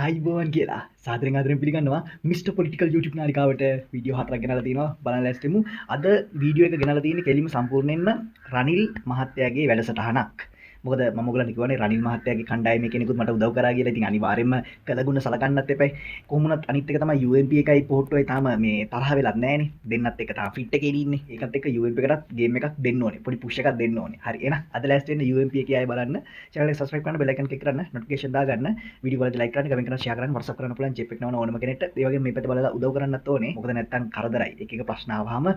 අයිබෝවන් කියලා සාදරෙන් ආදරෙන් පිළිගන්නවා මිස්ටර් පොලිටිකල් YouTube නාලිකාවට වීඩියෝ 4ක් ගෙනලා තිනවා බලන්න ලෑස්තිමු. අද වීඩියෝ එක ගෙනලා තියෙන්නේ කෙලින්ම සම්පූර්ණයෙන්ම රනිල් මහත්තයාගේ වැඩසටහනක්. මොකද මම ඔයගලන්ට කිව්වනේ රනිල් මහත්තයාගේ කණ්ඩායමේ කෙනෙකුත් මට උදව් කරා කියලා. ඉතින් අනිවාර්යයෙන්ම කළගුණ සලකන්නත් එපයි. කොහොම වුණත් අනිත් එක තමයි UMP එකයි පොහොට්ටුවයි තාම මේ තරහ වෙලත් නැහැනේ. දෙන්නත් එක තාම ෆිට් එකේ ඉන්නේ. ඒකත් එක්ක UMP එකටත් ගේම් එකක් දෙන්න ඕනේ. පොඩි පුෂ් එකක් දෙන්න ඕනේ. හරි එහෙනම් අද ලෑස්ති වෙන්න UMP එකේ අය බලන්න. channel එක subscribe කරන්න, bell icon click කරන්න, notification දාගන්න. වීඩියෝ වලදී like කරන්න, comment කරන්න, share කරන්න, WhatsApp කරන්න පුළුවන් ජෙප් එක නවන ඕනම කෙනෙක්ට. ඒ වගේම මේ පැත්ත බලලා උදව් කරන්නත් ඕනේ. මොකද නැත්තම් කරදරයි. එක එක ප්‍රශ්න ආවම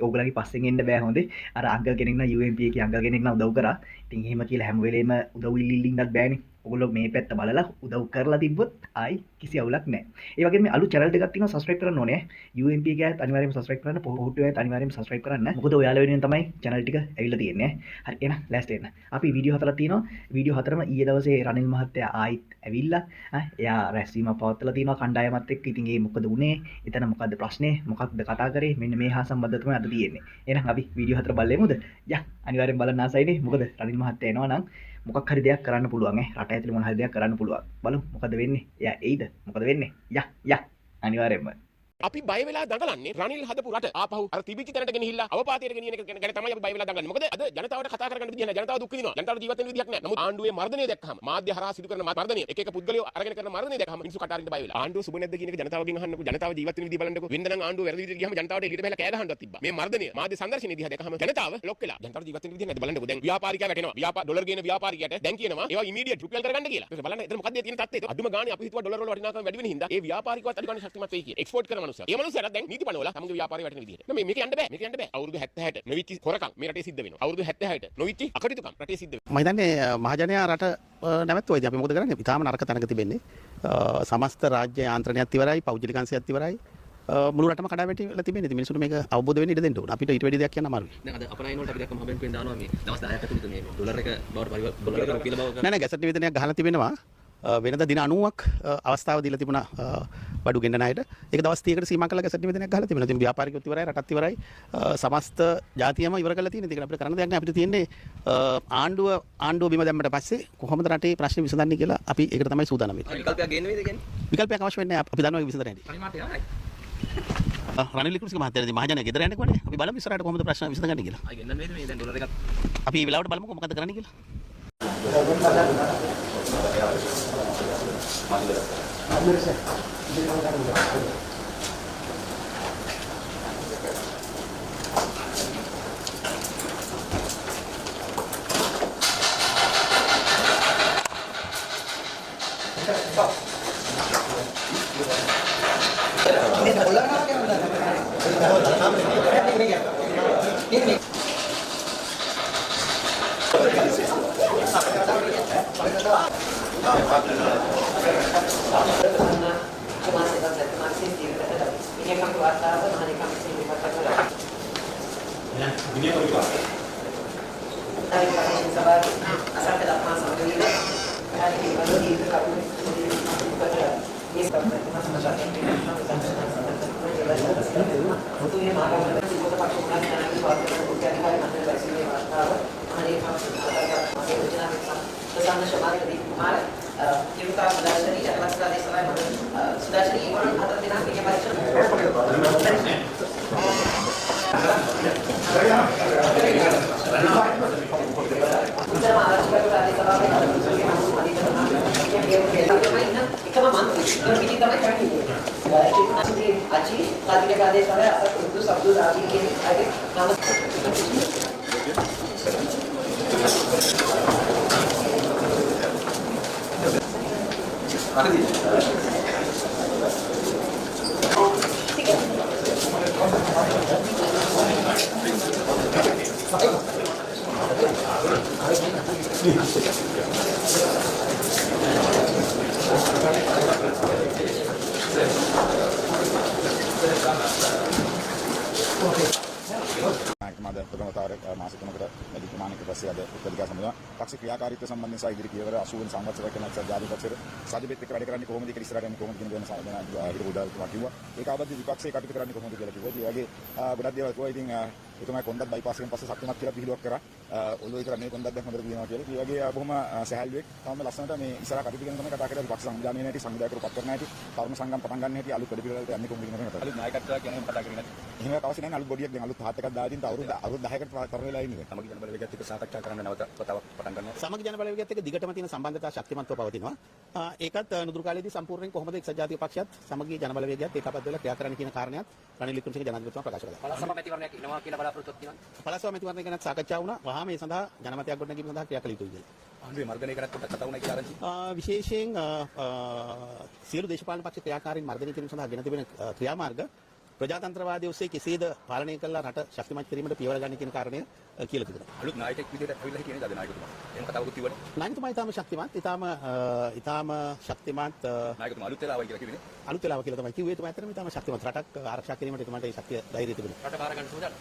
ඕගලගේ පස්සෙන් එන්න බෑ හොඳේ. අර අංකල් කෙනෙක් නම් UMP එකේ අංකල් කෙනෙක් නම් උදව් කරා. ඉතින් එහෙම කියලා හැම වෙලේම උදව් ඉල්ලින්නත් බෑනේ. ඔයගොල්ලෝ මේ පැත්ත බලලා උදව් කරලා තිබ්බොත් ආයි කිසි අවුලක් නැහැ. ඒ වගේම මේ අලුත් channel දෙකක් තියෙනවා subscribe කරන්න ඕනේ. UMP එකත් අනිවාර්යයෙන්ම subscribe කරන්න, පොහොට්ටුව එකත් අනිවාර්යයෙන්ම subscribe කරන්න. මොකද ඔයාලා වෙනුවෙන් තමයි channel ටික ඇවිල්ලා තියෙන්නේ. හරි එහෙනම් ලෑස්ති වෙන්න. අපි වීඩියෝ 4ක් තියෙනවා. වීඩියෝ 4ම ඊයේ දවසේ රනිල් මහත්තයා ආයිත් ඇවිල්ලා එයා රැස්වීමක් පවත්වලා තියෙනවා කණ්ඩායමත් එක්ක. ඉතින් ඒ මොකද උනේ? එතන මොකද්ද ප්‍රශ්නේ? මොකක්ද කතා කරේ? මෙන්න මේ හා සම්බන්ධව තමයි අද තියෙන්නේ. එහෙනම් අපි වීඩියෝ 4 බලමුද? යා අනිවාර්යෙන් බලන්න ආසයිනේ. මොකද රනිල් මහත්තයා එනවා නම් මොකක් හරි දෙයක් කරන්න පුළුවන් රට ඇතුලේ මොන හරි දෙයක් කරන්න පුළුවන්. බලමු මොකද වෙන්නේ. එයා එයිද? මොකද වෙන්නේ? යා අනිවාර්යෙන්ම අපි බය වෙලා දඟලන්නේ රනිල් හදපු රට ආපහු අර තිබිච්ච තැනට ගෙනහිල්ලා අවපාතයට ගෙනියන එක ගැන තමයි අපි බය වෙලා දඟලන්නේ. මොකද අද ජනතාවට කතා කරගන්න විදියක් නැහැ. ජනතාව දුක් විඳිනවා. ජනතාවට ජීවත් වෙන්න විදියක් නැහැ. නමුත් ආණ්ඩුවේ මර්ධනය දැක්කහම මාධ්‍ය හරහා සිදු කරන මර්ධනය එක එක පුද්ගලයෝ අරගෙන කරන මර්ධනය දැක්කහම මිනිස්සු කට අරින්න බය වෙලා. ආණ්ඩුව සුබ නැද්ද කියන එක ජනතාවගෙන් අහන්නකෝ. ජනතාව ජීවත් වෙන විදිය බලන්නකෝ. වෙනද නම් ආණ්ඩුව වැරදි විදියට ගියාම ජනතාවට එළියට බහලා කෑ ගහන්නවත් තිබ්බා. මේ මර්ධනය මාධ්‍ය සංදර්ශනයේ දිහා දැක්කහම ජනතාව ලොක් වෙලා. ජනතාවට ජීවත් වෙන විදිය නැද්ද බලන්නකෝ. දැන් ව්‍යාපාරිකයා වැටෙනවා. ඩොලර් ගේන ව්‍යාපාරිකයාට දැන් කියනවා ඒවා ඉමීඩියට් රුපියල් කරගන්න කියලා. ඒක බලන්න එතන මොකක්ද තියෙන තත්ත්වය. අදුම ගානේ අපි හිතුවා ඩොලර් වල වටිනාකම වැඩි වෙන හින්දා ඒ ව්‍යාපාරිකවත් අඩු ගානේ ශක්තිමත් වෙයි කියලා. එක්ස්පෝර්ට් කරන මනුස්සයා. ඒ මනුස්සයාට දැන් නීති පනවලා තමගේ ව්‍යාපාරය වැටෙන විදිහට. මේක යන්න බෑ. මේක යන්න බෑ. අවුරුදු 70ට නොවිච්ච හොරකම් මේ රටේ සිද්ධ වෙනවා. අවුරුදු 70ට නොවිච්ච අකටයුතුකම් රටේ සිද්ධ වෙනවා. මම හිතන්නේ මහජනයා රට නැවැත්තුවා. ඉතින් අපි මොකද කරන්නේ? ඉතාලම නරක තැනක තිබෙන්නේ. සමස්ත රාජ්‍ය යාන්ත්‍රණයත් ඉවරයි, පෞද්ගලිකංශයත් ඉවරයි. මුළු රටම කඩාවැටිලා තිබෙන්නේ. ඉතින් මිනිස්සුන්ට මේක අවබෝධ වෙන්න ඉඩ දෙන්න ඕන. අපිට ඊට වැඩි දෙයක් කියන්න අමාරුයි. දැන් අද අපරායින් වලට අපි දැක්කම හබෙන්කුවෙන් දානවා මේ දවස් 10ක් ඇතුළත මේ ඩොලර් එක බවට ඩොලර් එක රුපියල බව නෑ ගැසට් නිවේදනයක් ගහලා තිබෙනවා. වෙනද දින 90ක් අවස්ථාව දීලා තිබුණා බඩු ගෙන්න ණයට. ඒක දවස් 30කට සීමා කරලා ගැසට් නිවේදනයක් ගහලා තිබෙනවා. ඉතින් ව්‍යාපාරිකයොත් ඉවරයි, රටත් ඉවරයි. සමස්ත ජාතියම ඉවර කරලා තියෙනවා. ඒක අපිට කරන්න දෙයක් නෑ. අපිට තියෙන්නේ ආණ්ඩුව බිම දැම්මට පස්සේ කොහොමද රටේ ප්‍රශ්න විසඳන්නේ කියලා අපි ඒකට තමයි සූදානම් වෙන්නේ. විකල්පයක් ගේන්න වේද කියන්නේ? විකල්පයක් අවශ්‍ය වෙන්නේ නැහැ. අපි දන්නවා ඒක විසඳන්න හැටි. පරිමාර්ථය යයි. රනිල් වික්‍රමසිංහ මහත්තයාදී මහජනයා ගෙදර යන්නේ කොහේ? අපි බලමු ඉස්සරහට කොහොමද ප්‍රශ්න විසඳගන්නේ කියලා. ආයි ගෙන්නන්න වේද මේ දැන් ඩොලර් එකත් අපි මේ වෙලාවට බලමුකෝ මොකද්ද කරන්න කියලා. මාස 3කට වැඩි ප්‍රමාණයකට පස්සේ අද උත්තරධිකාර සමග පක්ෂ ක්‍රියාකාරීත්වය සම්බන්ධයෙන් සහ ඉදිරි පියවර 80 වෙනි සංවත්සරයක් යන ජාතික පක්ෂයේ සාජිබෙත් එක්ක වැඩ කරන්නේ කොහොමද කියලා ඉස්සරහට යන්නේ කොහොමද කියන දේ හිතපු උදාහරණයක් කිව්වා. ඒක ආවද විපක්ෂයේ කටයුතු කරන්නේ කොහොමද කියලා කිව්වා. ඒ වගේ ගොඩක් දේවල් කිව්වා. ඉතින් එතුමා කොන්දත් බයිපාස් එකෙන් පස්සේ ශක්තිමත් කියලා පිළිලොක් කරා. ඔළුවේ කරා මේ කොන්දත් දැන් හොඳට දිනනවා කියලා. ඒ වගේ බොහොම සහැල්ලුවෙක් තාම ලස්සනට මේ ඉස්සරහ කටයුතු ගැන තමයි කතා කරලා විපක්ෂ සංවිධානයේ නැටි සංවිධායකරු පත් කරන හැටි තරුණ සංගම් පටන් ගන්න හැටි අලුත් වැඩ පිළිවෙලට යන්නේ කොහොමද කියන එක. අලුත් නායකත්වයක් කියන්නේ කතා කරන්නේ නැති. එහෙම අවශ්‍ය නැහැ අලුත් බොඩියක් දැන් අලුත් හත් එකක් දාලා තියෙන අවුරුදු 10කට තර වෙලා ඉන්නේ. සමගි ජන බලවේගයත් එක්ක සාකච්ඡා කරන්න නැවත වතාවක් පටන් ගන්නවා. සමගි ජන බලවේගයත් එක්ක දිගටම තියෙන සම්බන්ධතා ශක්තිමත්ව පවතිනවා. ඒකත් නුදුරු කාලේදී සම්පූර්ණයෙන් කොහොමද එක්සත් ජාතික පක්ෂයත් සමගි ජන බලවේගයත් ඒකාබද්ධ වෙලා ක්‍රියා කරන්න කියන කාරණයක් රනිල් වික්‍රමසිංහ ජනාධිපතිතුමා ප්‍රකාශ කළා. පළාත් සභා මැතිවරණයක් ඉනවා කියලා බලාපොරොත්තුවක් තියෙනවා. පළාත් සභා මැතිවරණය ගැන සාකච්ඡා වුණා. වහාම මේ සඳහා ජනමතයක් ගොඩනැගීම සඳහා ක්‍රියා කළ යුතුයි කියලා. ආණ්ඩුවේ මර්ධනය කරත් පොඩ්ඩක් කතා වුණා කියලා ආරංචි. විශේෂයෙන් සියලු දේශපාලන පක්ෂ ක්‍රියාකාරීන් මර්ධනය කිරීම සඳහා ගෙන තිබෙන ක්‍රියාමාර්ග ප්‍රජාතන්ත්‍රවාදයේ ඔස්සේ කෙසේද පාලනය කළා රට ශක්තිමත් කිරීමට පියවර ගන්න කියන කාරණය කියලා තිබෙනවා. අලුත් නායකයෙක් විදිහට ඇවිල්ලා හිටියේ නේද අද නායකතුමා? එහෙම කතාවකුත් තිබුණේ. නායකතුමා ඊටාම ශක්තිමත්, ඊටාම ශක්තිමත් නායකතුමා අලුත් වෙලා ආවයි කියලා කිව්වේ. අලුත් වෙලාව කියලා තමයි කිව්වේ. එතුමා ඇත්තටම ඊටාම ශක්තිමත්. රටක් ආරක්ෂා කිරීමට එතුමාට ඒ ශක්තිය ධෛර්යය තිබුණා. රට බාර ගන්න සූදානම්.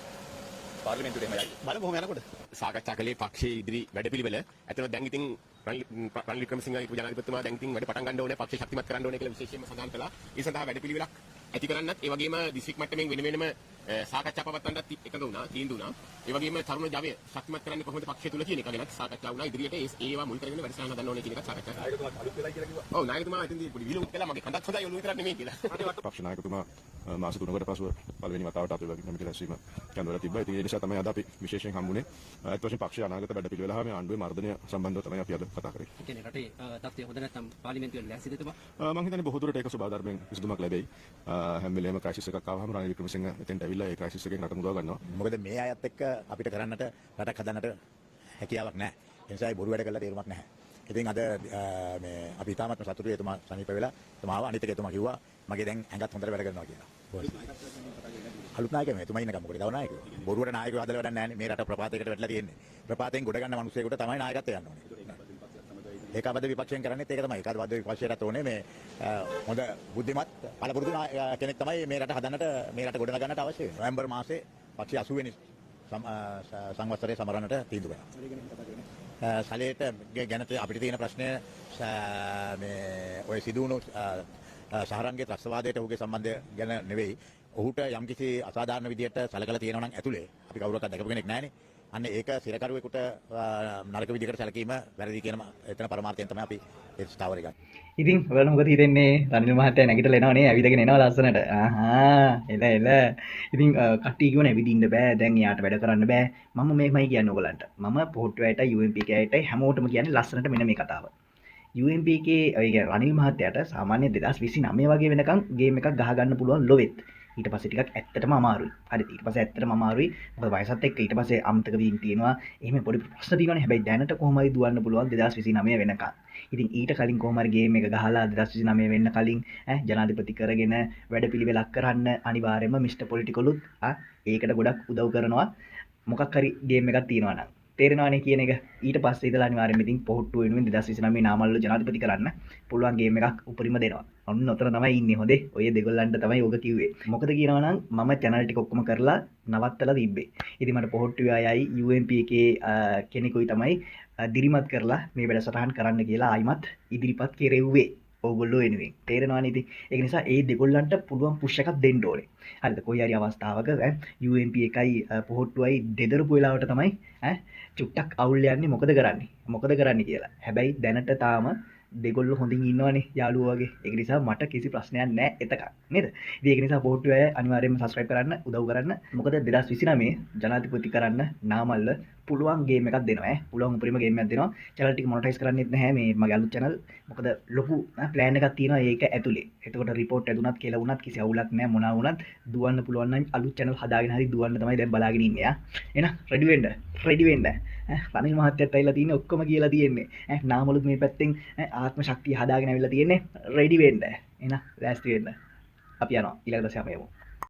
පාර්ලිමේන්තුවේ එහෙම යයි. බලමු කොහොම යනකොට. සාකච්ඡා කළේ පක්ෂයේ ඉදිරි වැඩපිළිවෙල. ඇත්තටම දැන් ඉතින් රනිල් වික්‍රමසිංහ ජනාධිපතිතුමා දැන් ඉතින් වැඩ පටන් ගන්න ඕනේ, පක්ෂය ශක්තිමත් කරන්න ඕනේ කියලා විශේෂයෙන්ම සඳහන් කළා. ඒ සඳහා වැඩපිළිවෙලක් ඇති කරන්නත් ඒ වගේම දිස්ත්‍රික් මට්ටමින් වෙන වෙනම සාකච්ඡා පවත්වන්නත් එකඟ වුණා, තීන්දුව වුණා. ඒ වගේම තරුණ ජවය ශක්තිමත් කරන්නේ කොහොමද පක්ෂය තුල කියන එක ගැනත් සාකච්ඡා වුණා. ඉදිරියට ඒවා මුල් කරගෙන වැඩසටහන හදන්න ඕනේ කියන එකත් සාකච්ඡා කරා. නායකතුමා අලුත් වෙලා කියලා කිව්වා. ඔව් නායකතුමා ඉතින් පොඩි විලුම් කළා මගේ කඳක් හොඳයි ඔළුව විතරක් නෙමෙයි කියලා. පක්ෂ නායකතුමා මාස 3කට පසුව පළවෙනි වතාවට අපේ වගේ කමිටු රැස්වීම කැඳවලා තිබ්බා. ඉතින් ඒ නිසා තමයි අද අපි විශේෂයෙන් හම්බුනේ. ඒත් වශයෙන් පක්ෂ අනාගත වැඩපිළිවෙල හා මේ ආණ්ඩුවේ මර්ධනය සම්බන්ධව තමයි අපි අද කතා කරේ. ඒ කියන්නේ රටේ තත්ත්වය හොඳ නැත්නම් පාර්ලිමේන්තුවේ ලෑස්තිද එතුමා? මම හිතන්නේ බොහෝ දුරට ඒක ස්වභාවධර්මයෙන් විසඳුමක් ලැබෙයි. හැම වෙලේම ක්‍රයිසිස් එකක් ආවම රනිල් වික්‍රමසිංහ එතෙන්ට ඇවිල්ලා ඒ ක්‍රයිසිස් එකෙන් රට මුදව ගන්නවා. මොකද මේ අයත් එක්ක අපිට කරන්නට රටක් හදන්නට හැකියාවක් නැහැ. ඒ නිසා බොරු වැඩ කළා තේරුමක් නැහැ. ඉතින් අද මේ අපි තාමත් සතුටුයි එතුමා සනීප වෙලා එතුමාව අනිත් එක එතුමා කිව්වා මගේ දැන් ඇඟත් හොඳට වැඩ කරනවා කියලා. අලුත් නායකයෙක් මේ එතුමා ඉන්නකම් මොකද තව නායකයෙක්. බොරුවට නායකයෝ හදලා වැඩක් නැහැ නේ. මේ රට ප්‍රපාතයකට වැටලා තියෙන්නේ. ප්‍රපාතයෙන් ගොඩ ගන්න මිනිස්සුෙකුට තමයි නායකත්වය යන්න ඕනේ. ඒකාබද්ධ විපක්ෂයෙන් කරන්නේ ඒක තමයි. ඒකාබද්ධ විපක්ෂයටත් ඕනේ මේ හොඳ බුද්ධිමත් පළපුරුදු කෙනෙක් තමයි මේ රට හදන්නට මේ රට ගොඩ ගන්නට අවශ්‍ය වෙන්නේ. නොවැම්බර් මාසේ පක්ෂය 80 වෙනි සංවත්සරයේ සමරන්නට තීන්දුව කළා. සැලේට ගැන අපිට තියෙන ප්‍රශ්නය මේ ඔය සිදුවුණු සහරංගේ ත්‍රස්තවාදයට ඔහුගේ සම්බන්ධය ගැන නෙවෙයි. ඔහුට යම්කිසි අසාධාරණ විදියට සැලකලා තියෙනවා නම් ඇතුලේ අපි කවුරක්වත් දැකපු කෙනෙක් නැහැනේ. අන්න ඒක සිරකරුවෙකුට නරක විදිහකට සැලකීම වැරදි කියන එතන පරමාර්ථයෙන් තමයි අපි ඒ ස්ථාවරය ගන්න. ඉතින් ඔයාලා මොකද හිතන්නේ? රනිල් මහත්තයා නැගිටලා එනවනේ, ඇවිදගෙන එනවා ලස්සනට. එල. ඉතින් කට්ටිය කියවන ඇවිදින්න බෑ, දැන් එයාට වැඩ කරන්න බෑ. මම මේකමයි කියන්නේ ඔයගලන්ට. මම පොහොට්ටුවයටයි UMPK අයටයි හැමෝටම කියන්නේ ලස්සනට මෙන්න මේ කතාව. UMPK රනිල් මහත්තයාට සාමාන්‍ය 2029 වගේ වෙනකන් ගේම් එකක් ගහ ගන්න පුළුවන් ලොවෙත්. ඊට පස්සේ ටිකක් ඇත්තටම අමාරුයි. හරි ඊට පස්සේ ඇත්තටම අමාරුයි. මොකද වයසත් එක්ක ඊට පස්සේ අමතක වීම තියෙනවා. එහෙම පොඩි ප්‍රශ්න තියෙනවානේ. හැබැයි දැනට කොහොම හරි දුවන්න පුළුවන් 2029 වෙනකන්. ඉතින් ඊට කලින් කොහොම හරි ගේම් එක ගහලා 2029 වෙන්න කලින් ජනාධිපති කරගෙන වැඩපිළිවෙලක් කරන්න අනිවාර්යයෙන්ම මිස්ටර් පොලිටිකලුත් ඒකට ගොඩක් උදව් කරනවා. මොකක් හරි ගේම් එකක් තියෙනවා නම්. තේරෙනවානේ කියන එක. ඊට පස්සේ ඉඳලා අනිවාර්යයෙන්ම ඉතින් පොහොට්ටු වෙනුවෙන් 2029 නාමල්ල ජනාධිපති කරන්න පුළුවන් ගේම් එකක් උපරිම දෙනවා. ඔන්න ඔතන තමයි ඉන්නේ හොඳේ. ඔය දෙගොල්ලන්ට තමයි ඕක කිව්වේ. මොකද කියනවා නම් මම channel ටික ඔක්කොම කරලා නවත්තලා තිබ්බේ. ඉතින් මට පොහොට්ටු අයයි UMPK කෙනෙකුයි තමයි දිරිමත් කරලා මේ වැඩසටහන් කරන්න කියලා ආයිමත් ඉදිරිපත් කෙරෙව්වේ. ඕගොල්ලෝ වෙනුවෙන්. තේරෙනවනේ ඉතින්. ඒක නිසා ඒ දෙගොල්ලන්ට පුළුවන් පුෂ් එකක් දෙන්න ඕනේ. හරිද? කොයි හරි අවස්ථාවක UMP එකයි පොහොට්ටුවයි දෙදරපු වෙලාවට තමයි චුට්ටක් අවුල් යන්නේ. මොකද කරන්නේ කියලා. හැබැයි දැනට තාම දෙගොල්ලෝ හොඳින් ඉන්නවනේ යාළුවෝ වගේ. ඒක නිසා මට කිසි ප්‍රශ්නයක් නැහැ එතක. නේද? ඉතින් ඒක නිසා පොහොට්ටුව අය අනිවාර්යයෙන්ම subscribe කරන්න, උදව් කරන්න. මොකද 2029 ජනාධිපති කරන්න නාමල්ල පුළුවන් ගේම් එකක් දෙනවා. පුළුවන් උපරිම ගේම් එකක් දෙනවා. channel ටික monetize කරන්නෙත් නැහැ මේ මගේ අලුත් channel. මොකද ලොකු plan එකක් තියෙනවා ඒක ඇතුලේ. එතකොට report ඇදුනත් කියලා වුණත් කිසි අවුලක් නැහැ. මොනවා වුණත් දුවන්න පුළුවන් නම් අලුත් channel හදාගෙන හරි දුවන්න තමයි දැන් බලාගෙන ඉන්නේ. එහෙනම් ready වෙන්න. රනිල් මහත්තයාත් ඇවිල්ලා තියෙන්නේ ඔක්කොම කියලා තියෙන්නේ. නාමලුත් මේ පැත්තෙන් ආත්ම ශක්තිය හදාගෙන ඇවිල්ලා තියෙන්නේ. ready වෙන්න. එහෙනම් ලෑස්ති වෙන්න. අපි යනවා ඊළඟ දවසේ අපි යමු.